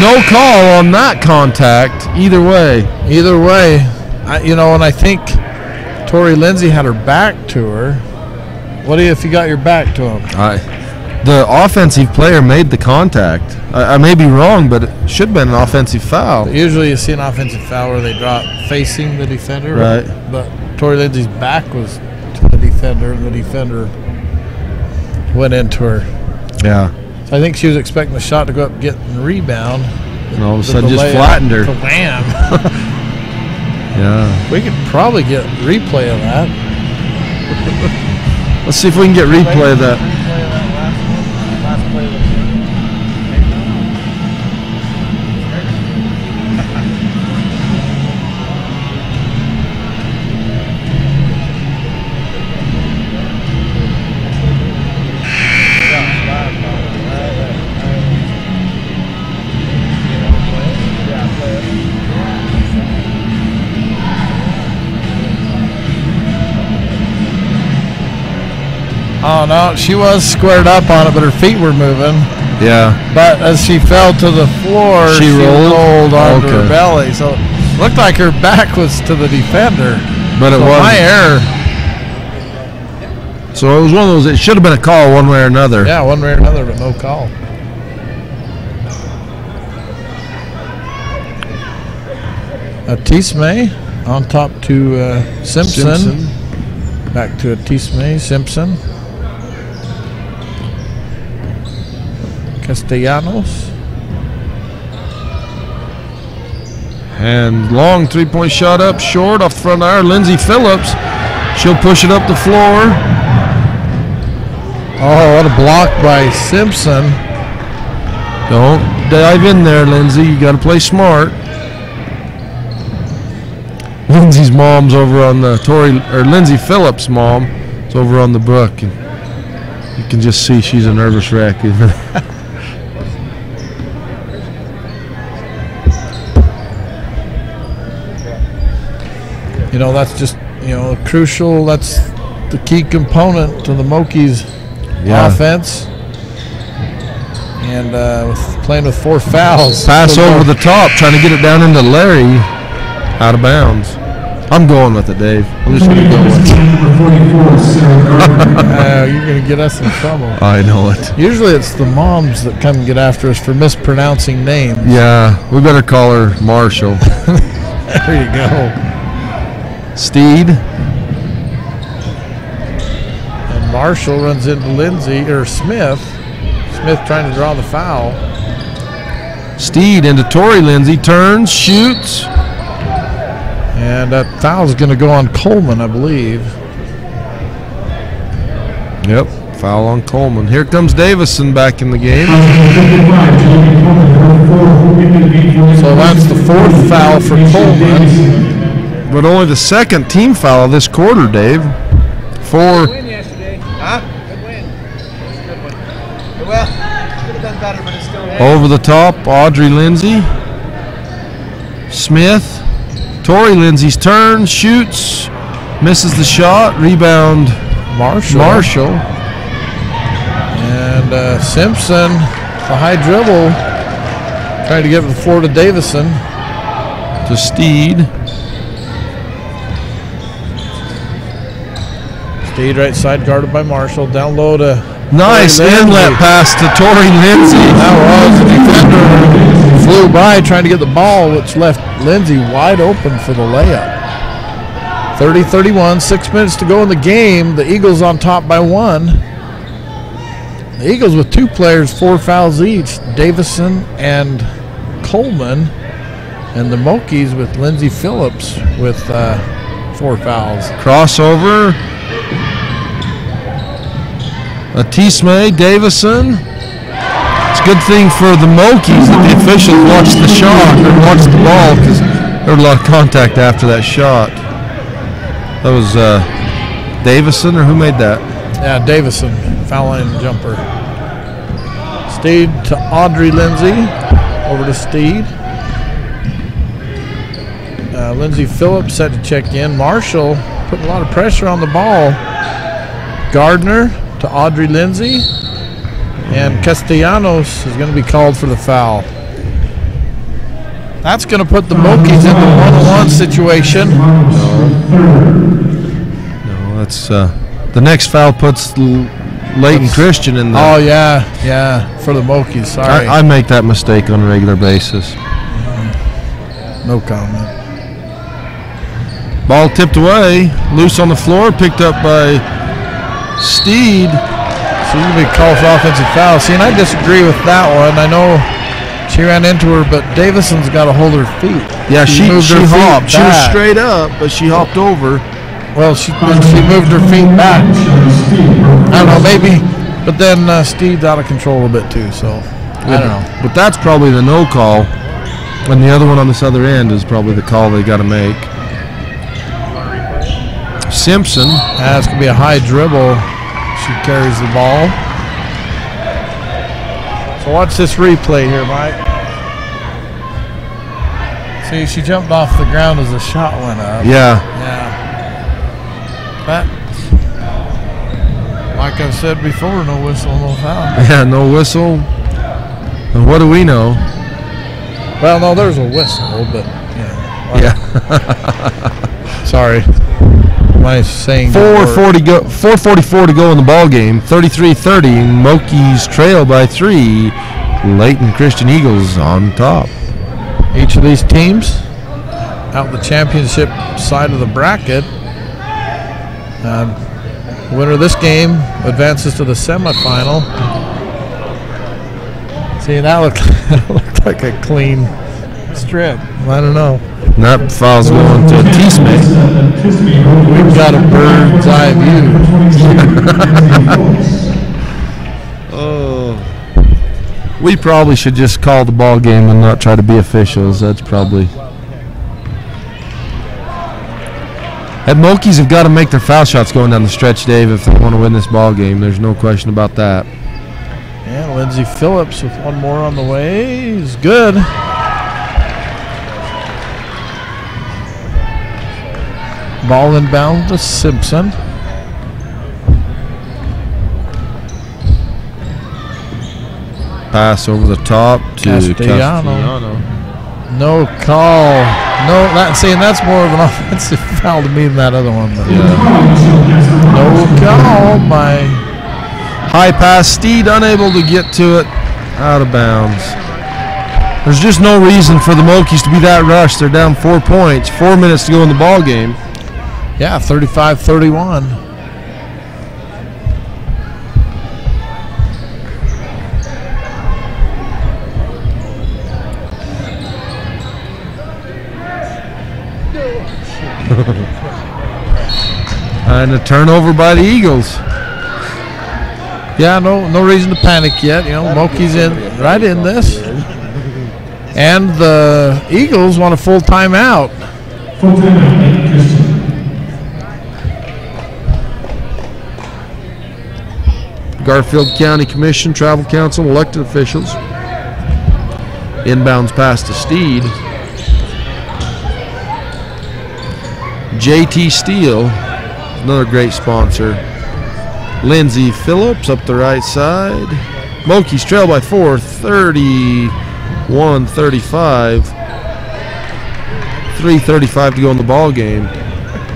No call on that contact either way. Either way. And I think Tori Lindsay had her back to her. What if you got your back to him? The offensive player made the contact. I may be wrong, but it should have been an offensive foul. Usually you see an offensive foul where they drop facing the defender. Right. But Tori Lindsay's back was to the defender, and the defender went into her. Yeah. So I think she was expecting the shot to go up and get the rebound. And all of a sudden just flattened her. Wham. Yeah. We could probably get replay of that. Let's see if we can get replay of that. Last play of the game. Oh, no, she was squared up on it, but her feet were moving. Yeah. But as she fell to the floor, she rolled onto her belly. So it looked like her back was to the defender. But it was my error. So it was one of those, it should have been a call one way or another. Yeah, one way or another, but no call. Atisme on top to Simpson. Back to Atisme, Simpson. Castellanos. And long 3-point shot up short off the front iron. Lindsay Phillips. She'll push it up the floor. Oh, what a block by Simpson. Don't dive in there, Lindsay. You got to play smart. Lindsay's mom's over on the Lindsay Phillips' mom is over on the brook, and you can just see she's a nervous wreck. That's just crucial. That's the key component to the Mokies offense. And playing with 4 fouls. Pass over the top, trying to get it down into Larry. Out of bounds. I'm going with it, Dave. I'm just going to go with it. You're going to get us in trouble. I know it. Usually it's the moms that come and get after us for mispronouncing names. Yeah, we better call her Marshall. There you go. Steed. And Marshall runs into Smith. Smith trying to draw the foul. Steed into Tori Lindsay. Turns, shoots. And that foul is going to go on Coleman, I believe. Yep, foul on Coleman. Here comes Davison back in the game. So that's the 4th foul for Coleman. But only the 2nd team foul of this quarter, Dave. Good win yesterday. Huh? Good win. Good one. Well, could have done better, but it's still there. Over the top, Audrey Lindsay. Smith. Tori Lindsay's turn, shoots, misses the shot, rebound Marshall. And Simpson, the high dribble, trying to get the floor to Davison. To Steed. Steed right side guarded by Marshall, down low to Nice inlet pass to Tori Lindsay. That was the defender. Flew by trying to get the ball, which left Lindsay wide open for the layup. 30-31, 6 minutes to go in the game. The Eagles on top by 1. The Eagles with 2 players, 4 fouls each, Davison and Coleman. And the Mokies with Lindsay Phillips with 4 fouls. Crossover. Atisme, Davison. It's a good thing for the Mokies that the officials watched the shot or watched the ball, because there was a lot of contact after that shot. That was Davison, or who made that? Yeah, Davison, foul line jumper. Steed to Audrey Lindsay. Over to Steed. Lindsay Phillips set to check in. Marshall putting a lot of pressure on the ball. Gardner to Audrey Lindsay. And Castellanos is going to be called for the foul. That's going to put the Mokies in the 1-on-1 situation. No, that's the next foul puts Layton Christian in there. Oh, yeah, for the Mokies. Sorry. I make that mistake on a regular basis. No comment. Ball tipped away, loose on the floor, picked up by Steed. So you're going to be called for offensive foul. See, and I disagree with that one. I know she ran into her, but Davison's got to hold her feet. Yeah, she hopped. She was back. straight up, but she hopped over. Well, she moved her feet back. I don't know, maybe. But then Steve's out of control a bit too, so I don't know. But that's probably the no call. And the other one on this other end is probably the call they got to make. Simpson. That's going to be a high dribble. She carries the ball. So watch this replay here, Mike. See, she jumped off the ground as the shot went up. Yeah. But, like I've said before, no whistle, no foul. Yeah, no whistle. And what do we know? Well, no, there's a whistle, but yeah. Sorry. Am I saying 4:44 to go in the ball game. 33-30. Mokies trail by 3. Layton Christian Eagles on top. Each of these teams out the championship side of the bracket. Winner of this game advances to the semifinal. See, that looked like a clean strip. I don't know. And that foul's going to Tisme. We've got a bird's eye view. Oh. We probably should just call the ball game and not try to be officials. That's probably. And Mokies have got to make their foul shots going down the stretch, Dave, if they want to win this ball game. There's no question about that. Yeah, Lindsay Phillips with one more on the way is good. Ball inbound to Simpson. Pass over the top to Castellano. No call. No, saying that's more of an offensive foul to me than that other one. But no call by high pass. Steed unable to get to it. Out of bounds. There's just no reason for the Mokies to be that rushed. They're down 4 points. 4 minutes to go in the ball game. Yeah, 35-31. And a turnover by the Eagles. Yeah, no reason to panic yet. You know, Moki's right in this. And the Eagles want a full timeout. Full timeout, Christian. Garfield County Commission, Travel Council, elected officials. Inbounds pass to Steed. JT Steele, another great sponsor. Lindsay Phillips up the right side. Mokies trail by 4, 31-35. 3:35 to go in the ball game.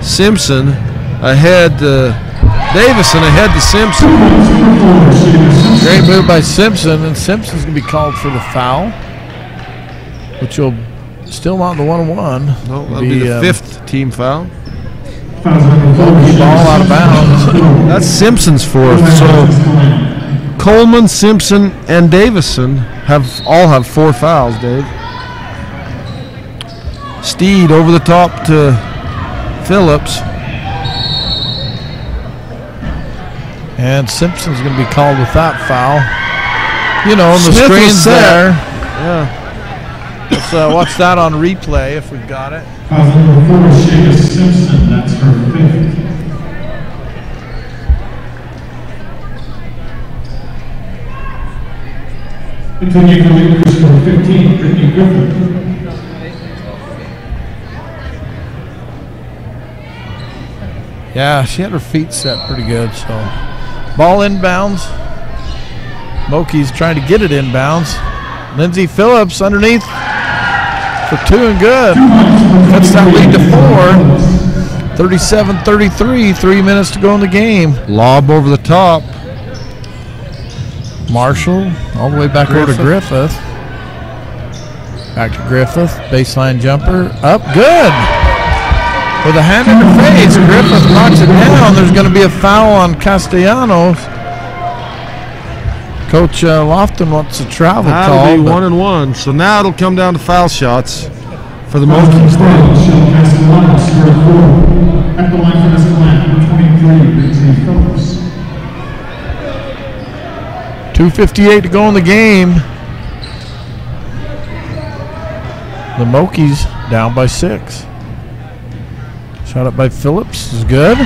Simpson ahead to Davison, ahead to Simpson. Great move by Simpson, and Simpson's going to be called for the foul, which will still not the 1-1. No, that'll be the 5th team foul. Ball out of bounds. That's Simpson's 4th. So Coleman, Simpson, and Davison all have 4 fouls, Dave. Steed over the top to Phillips. And Simpson's going to be called with that foul. You know, and the Smith screen's there. Yeah. Let's watch that on replay if we've got it. Foul number 4, Shayna Simpson. That's her 5th. Continue for Lakers for 15, Brittany Griffith. Yeah, she had her feet set pretty good. So, ball inbounds. Moki's trying to get it inbounds. Lindsay Phillips underneath for 2 and good. Cuts that lead to 4. 37-33. 3 minutes to go in the game. Lob over the top. Marshall all the way back over to Griffith. Back to Griffith. Baseline jumper. Up. Good. With a hand in her face. Griffith knocks it down. There's going to be a foul on Castellanos. Coach Lofton wants a travel call. That'll be 1-1. So now it'll come down to foul shots for the Mokies. Castellanos scored 4. At the line for Escalante, number 23, Lindsay Phillips. 2:58 to go in the game. The Mokies down by 6. Shot up by Phillips is good.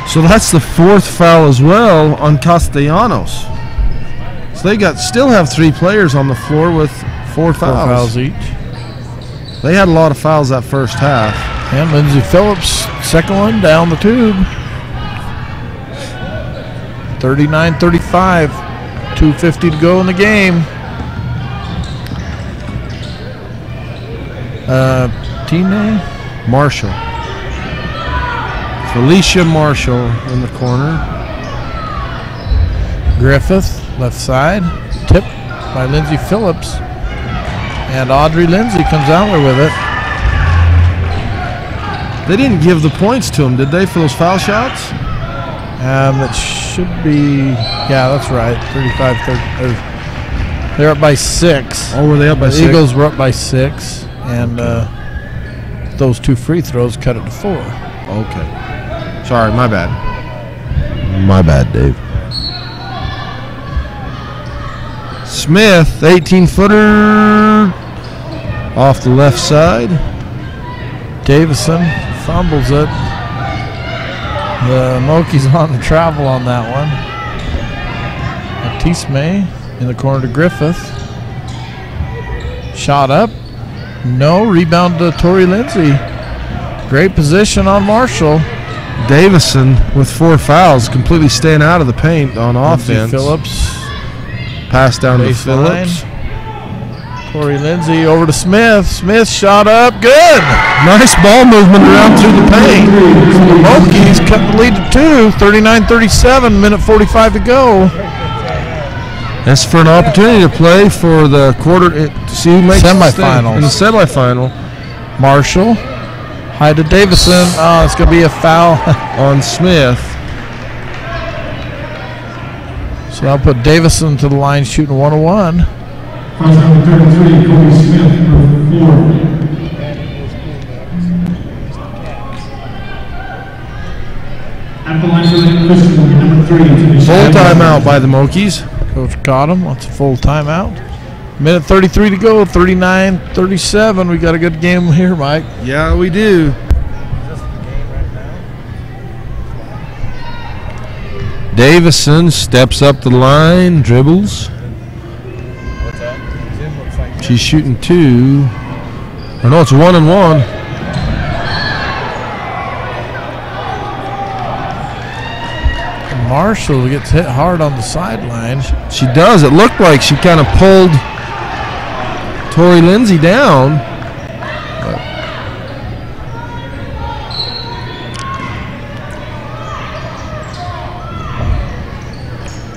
So that's the 4th foul as well on Castellanos. So they still have 3 players on the floor with 4 fouls. 4 fouls each. They had a lot of fouls that first half. And Lindsay Phillips, second one down the tube. 39-35. 2:50 to go in the game. Team name? Marshall. Felicia Marshall in the corner. Griffith, left side. Tip by Lindsay Phillips. And Audrey Lindsay comes out there with it. They didn't give the points to him, did they, for those foul shots? That should be, yeah, that's right. 35-30. They're up by 6. Oh, were they up by 6? The Eagles were up by 6. And those 2 free throws cut it to 4. Okay. Sorry, my bad. My bad, Dave. Smith, 18-footer off the left side. Davison fumbles it. The Mokies on the travel on that one. Tisme in the corner to Griffith. Shot up. No. Rebound to Tori Lindsay. Great position on Marshall. Davison with 4 fouls, completely staying out of the paint on offense. Phillips. Pass down to Baseline. Phillips. Tori Lindsay over to Smith. Smith shot up. Good. Nice ball movement around through the paint. The Mokies cut the lead to 2. 39-37. Minute 45 to go. That's for an opportunity to play for the to see who makes Semifinals. in the semifinal. Marshall. High to Davison. Oh, it's going to be a foul on Smith. So I'll put Davison to the line shooting 101. Foul number 33, Kobe Smith, number 4. At the line for Layton Christian, number 3. Full timeout by the Mokies. Coach got him. Wants a full timeout. Minute 33 to go. 39-37. We got a good game here, Mike. Yeah, we do. Davison steps up the line, dribbles. She's shooting 2. Or no, it's 1-1. Marshall gets hit hard on the sideline. She does. It looked like she kind of pulled Tori Lindsay down.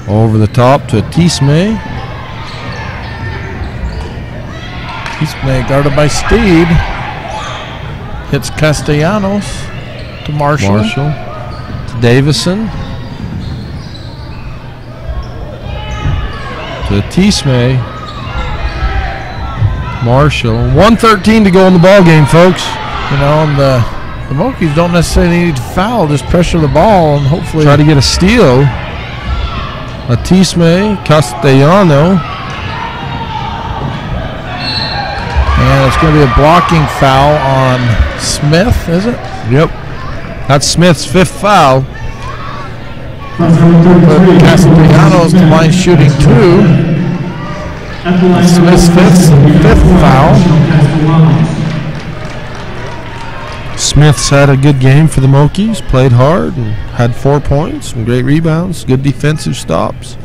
Over the top to Tisme. Tisme guarded by Steed. Hits Castellanos to Marshall. To Davison. To Tisme. Marshall. 1:13 to go in the ball game, folks. You know, and the Mokies don't necessarily need to foul, just pressure the ball and hopefully try to get a steal. Tisme, Castellano. And it's going to be a blocking foul on Smith, is it? Yep. That's Smith's 5th foul. Castellanos to line shooting 2. Smith's 5th foul. Smith's had a good game for the Mokies, played hard and had 4 points, some great rebounds, good defensive stops.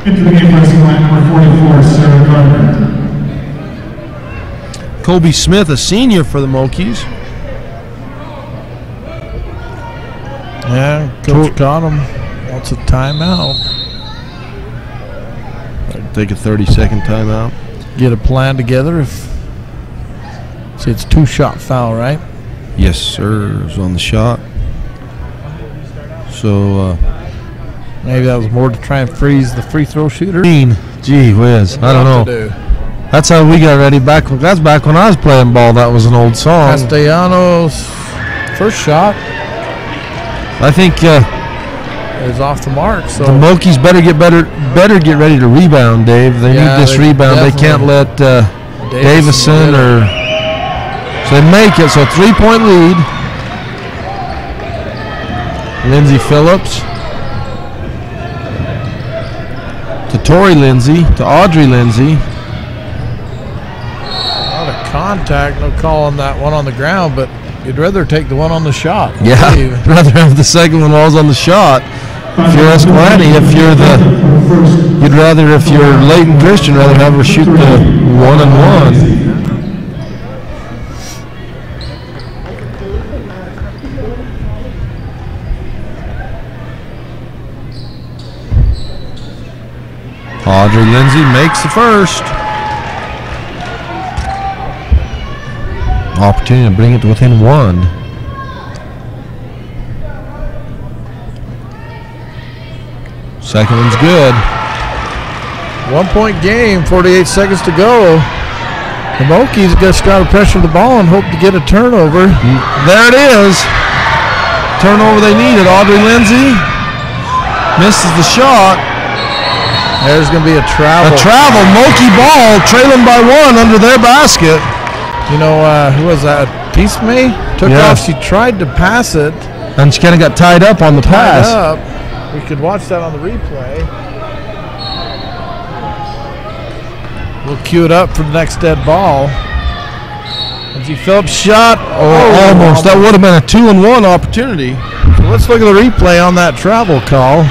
Into the game pressing line, number 44, Sarah Carter. Kobe Smith, a senior for the Mokies. Yeah, Coach got him. Wants a timeout. Take a 30-second timeout. Get a plan together. See, it's 2-shot foul, right? Yes, sir. It was on the shot. So maybe that was more to try and freeze the free throw shooter. Gee whiz, I don't know. That's how we got ready back. That's back when I was playing ball. That was an old song. Castellanos' first shot. I think is off the mark. So the Mokies better get ready to rebound, Dave. They need this rebound. They can't let Davison or so they make it. So 3-point lead. Lindsay Phillips to Tori Lindsay to Audrey Lindsay. A lot of contact. No call on that one on the ground, but you'd rather take the one on the shot. Yeah, I'd rather have the second one was on the shot. If you're Escalante, if you're if you're Layton Christian, rather have her shoot the 1-and-1. Audrey Lindsay makes the first. Opportunity to bring it to within 1. Second one's good. 1-point game, 48 seconds to go. The Mokies just got to pressure the ball and hope to get a turnover. There it is. Turnover they needed. Audrey Lindsay misses the shot. There's going to be a travel. A travel. Mokie ball trailing by 1 under their basket. You know, who was that? Tisme? Took off. She tried to pass it. And she kind of got tied up on the pass. Up. We could watch that on the replay. We'll cue it up for the next dead ball. Lindsay Phillips shot. Oh, almost. That would have been a 2-and-1 opportunity. So let's look at the replay on that travel call.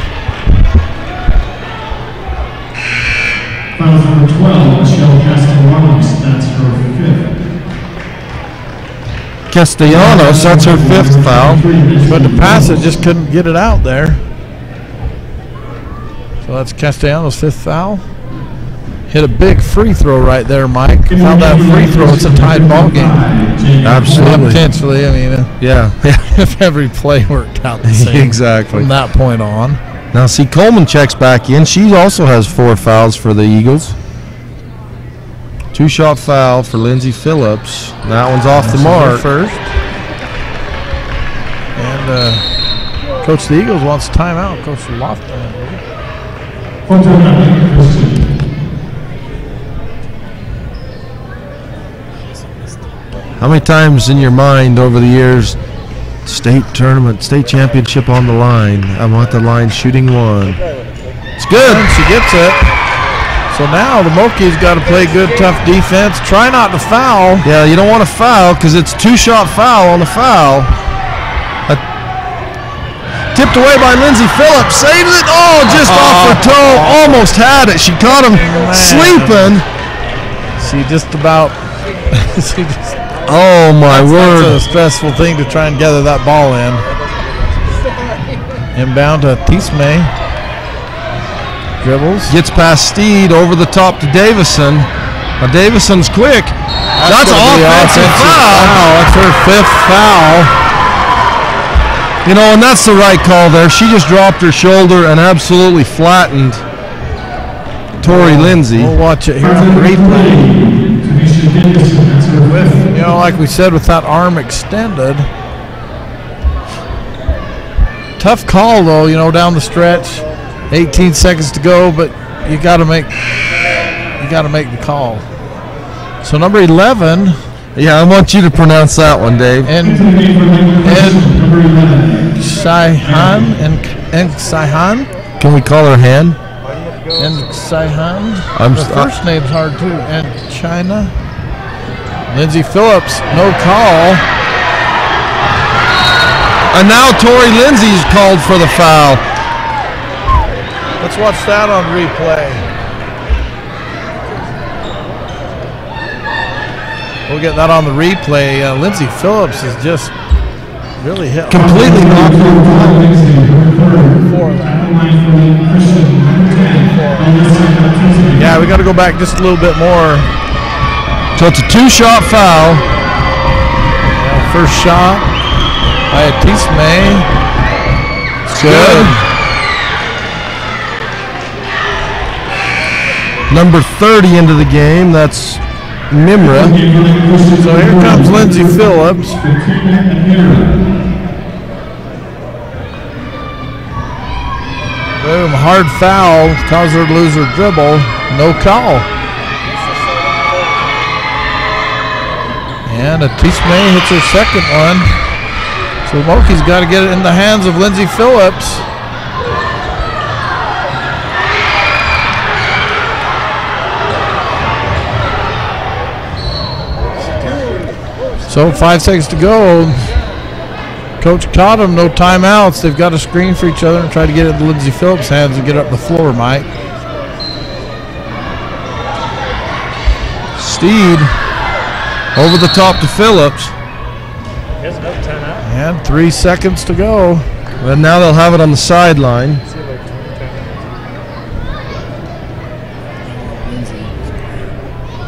Foul number 12, Michelle Castellanos. That's her 5th. Castellanos, that's her 5th foul. But the pass it just couldn't get it out there. So that's Castellanos' 5th foul. Hit a big free throw right there, Mike. Found that free throw, it's a tied ball game. Absolutely. Potentially, I mean, yeah. if every play worked out the same. Exactly. From that point on. Now, see, Coleman checks back in. She also has 4 fouls for the Eagles. 2-shot foul for Lindsay Phillips. That one's off the mark. First. And Coach the Eagles wants a timeout. Coach Lofton. How many times in your mind over the years, state tournament, state championship on the line, I'm at the line shooting 1. It's good. And she gets it. So now the Mokies got to play good, tough defense. Try not to foul. Yeah, you don't want to foul because it's 2-shot foul on the foul. Tipped away by Lindsay Phillips. Saves it. Oh, just off her toe. Almost had it. She caught him sleeping. She just about. She just. Oh my word! That's a stressful thing to try and gather that ball in. Inbound to Tisme. Dribbles. Gets past Steed over the top to Davison. Now Davison's quick. That's offensive foul. That's her 5th foul. You know, and that's the right call there. She just dropped her shoulder and absolutely flattened Tori Lindsay. We'll watch it here on the replay. With, you know, like we said, with that arm extended. Tough call though, you know, down the stretch. 18 seconds to go, but you got to make the call. So number 11. Yeah, I want you to pronounce that one, Dave. And Saihan and Saihan. Can we call her Han? And Saihan. The first name's hard too. And China. Lindsay Phillips, no call. And now Tori Lindsay's called for the foul. Let's watch that on replay. We'll get that on the replay. Lindsay Phillips is just really hit. Completely knocked Yeah, we got to go back just a little bit more. So it's a 2-shot foul. Yeah, first shot by Tisme. Good. Number 30 into the game. That's Mimra. So here comes Lindsay Phillips. Boom, hard foul. Caused her to lose her dribble. No call. And Tisme hits her second one. So Moki's got to get it in the hands of Lindsay Phillips. So 5 seconds to go. Coach caught him, no timeouts. They've got to screen for each other and try to get it in Lindsay Phillips' hands and get up the floor, Mike. Steed over the top to Phillips. And 3 seconds to go. And now they'll have it on the sideline.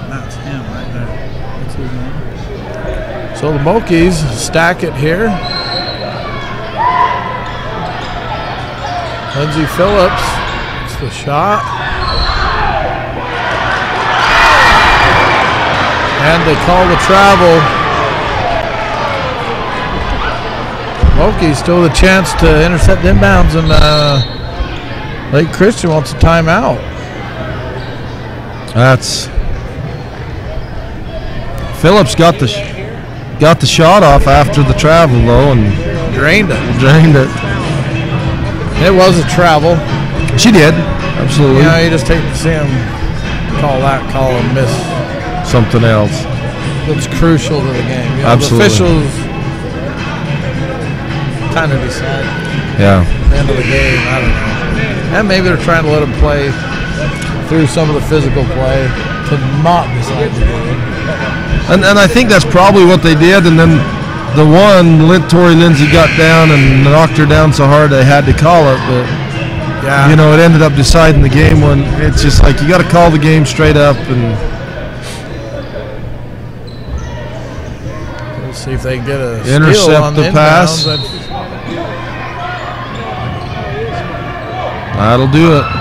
That's him right there. That's his name. So the Mokies stack it here. Lindsay Phillips. It's the shot. And they call the travel. Mokies still the chance to intercept inbounds, and Lake Christian wants a timeout. That's Phillips got the got the shot off after the travel though, and Drained it. drained it. It was a travel. She did, absolutely. You just hate to see him call a miss. Something else. That's crucial to the game. Absolutely. The officials kind of decide Yeah. the end of the game. I don't know. And maybe they're trying to let him play through some of the physical play to not decide the game. And I think that's probably what they did. And then the one, Tori Lindsay got down and knocked her down so hard they had to call it. But, Yeah. it ended up deciding the game when it's just like you got to call the game straight up. And We'll see if they can get a Intercept steal on the pass. inbounds. that'll do it.